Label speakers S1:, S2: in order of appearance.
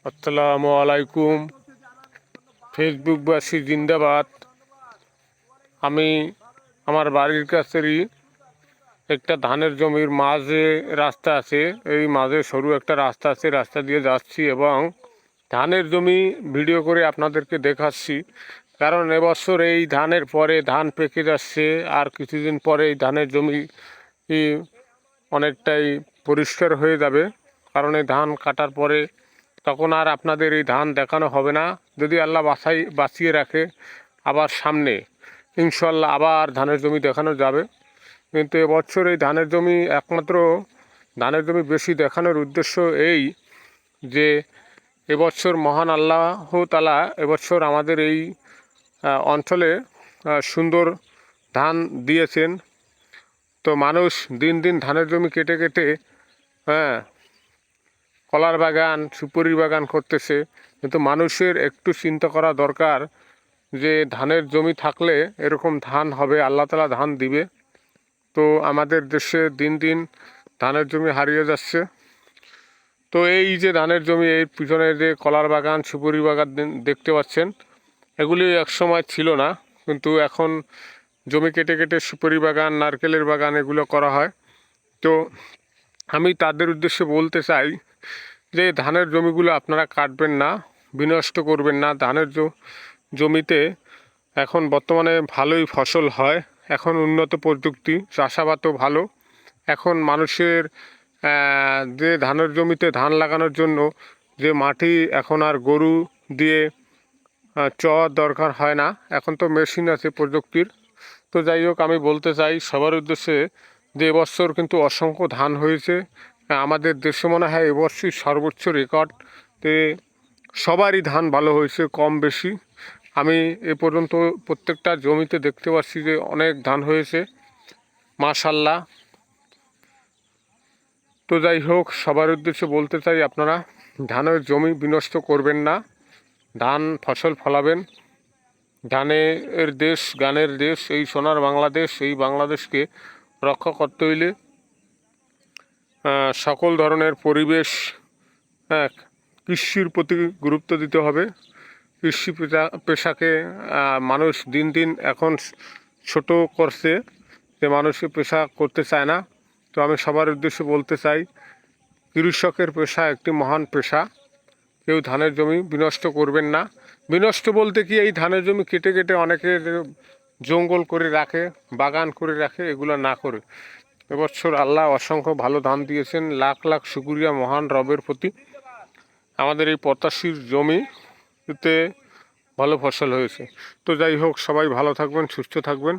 S1: আসসালামু আলাইকুম। ফেসবুকবাসী জিন্দাবাদ। আমি আমার বাড়ির কাছেরই একটা ধানের জমির মাঝে রাস্তা আছে, এই মাঝে সরু একটা রাস্তা আছে, রাস্তা দিয়ে যাচ্ছি এবং ধানের জমি ভিডিও করে আপনাদেরকে দেখাচ্ছি। কারণ এবছর এই ধানের পরে ধান পেকে যাচ্ছে, আর কিছুদিন পরে এই ধানের জমি অনেকটাই পরিষ্কার হয়ে যাবে। কারণ এই ধান কাটার পরে তখন আর আপনাদের এই ধান দেখানো হবে না, যদি আল্লাহ বাঁচিয়ে রাখে। আবার সামনে ইনশাল্লাহ আবার ধানের জমি দেখানো যাবে। কিন্তু এবছর এই ধানের জমি একমাত্র ধানের জমি বেশি দেখানোর উদ্দেশ্য এই যে এবছর মহান আল্লাহ তাআলা এবছর আমাদের এই অঞ্চলে সুন্দর ধান দিয়েছেন। তো মানুষ দিন দিন ধানের জমি কেটে কেটে কলার বাগান, সুপারি বাগান করতেছে। কিন্তু মানুষের একটু চিন্তা করা দরকার যে ধানের জমি থাকলে এরকম ধান হবে, আল্লাহ তাআলা ধান দিবে। তো আমাদের দেশে দিন দিন ধানের জমি হারিয়ে যাচ্ছে। তো এই যে ধানের জমি, এই পিছনে যে কলার বাগান, সুপারি বাগান দেখতে পাচ্ছেন, এগুলি একসময় ছিল না, কিন্তু এখন জমি কেটে কেটে সুপারি বাগান, নারকেলের বাগান এগুলো করা হয়। তো আমি তাদের উদ্দেশ্যে বলতে চাই যে ধানের জমিগুলো আপনারা কাটবেন না, বিনষ্ট করবেন না। ধানের জমিতে এখন বর্তমানে ভালোই ফসল হয়, এখন উন্নত প্রযুক্তি, চাষাবাদও ভালো। এখন মানুষের যে ধানের জমিতে ধান লাগানোর জন্য যে মাটি, এখন আর গরু দিয়ে চড়ার দরকার হয় না, এখন তো মেশিন আছে প্রযুক্তির। তো যাই হোক, আমি বলতে চাই সবার উদ্দেশ্যে যে এবছর কিন্তু অসংখ্য ধান হয়েছে। আমাদের দেশে মনে হয় এবছরই সর্বোচ্চ রেকর্ডে সবারই ধান ভালো হয়েছে, কম বেশি। আমি এ পর্যন্ত প্রত্যেকটা জমিতে দেখতে পাচ্ছি যে অনেক ধান হয়েছে, মাশাআল্লাহ। তো যাই হোক, সবার উদ্দেশ্যে বলতে চাই আপনারা ধানের জমি বিনষ্ট করবেন না, ধান ফসল ফলাবেন। ধানের দেশ, গানের দেশ, এই সোনার বাংলাদেশ, এই বাংলাদেশকে রক্ষা করতে হইলে সকল ধরনের পরিবেশ, কৃষির প্রতি গুরুত্ব দিতে হবে। কৃষি পেশাকে মানুষ দিন দিন এখন ছোট করছে, যে মানুষকে পেশা করতে চায় না। তো আমি সবার উদ্দেশ্যে বলতে চাই, কৃষকের পেশা একটি মহান পেশা। কেউ ধানের জমি বিনষ্ট করবেন না। বিনষ্ট বলতে কি, এই ধানের জমি কেটে কেটে অনেকে জঙ্গল করে রাখে, বাগান করে রাখে, এগুলো না করে এবছর আল্লাহ অসংখ্য ভালো ধান দিয়েছেন। লাখ লাখ শুকরিয়া মহান রবের প্রতি। আমাদের এই পটাশির জমিতে ভালো ফসল হয়েছে। তো যাই হোক, সবাই ভালো থাকবেন, সুস্থ থাকবেন।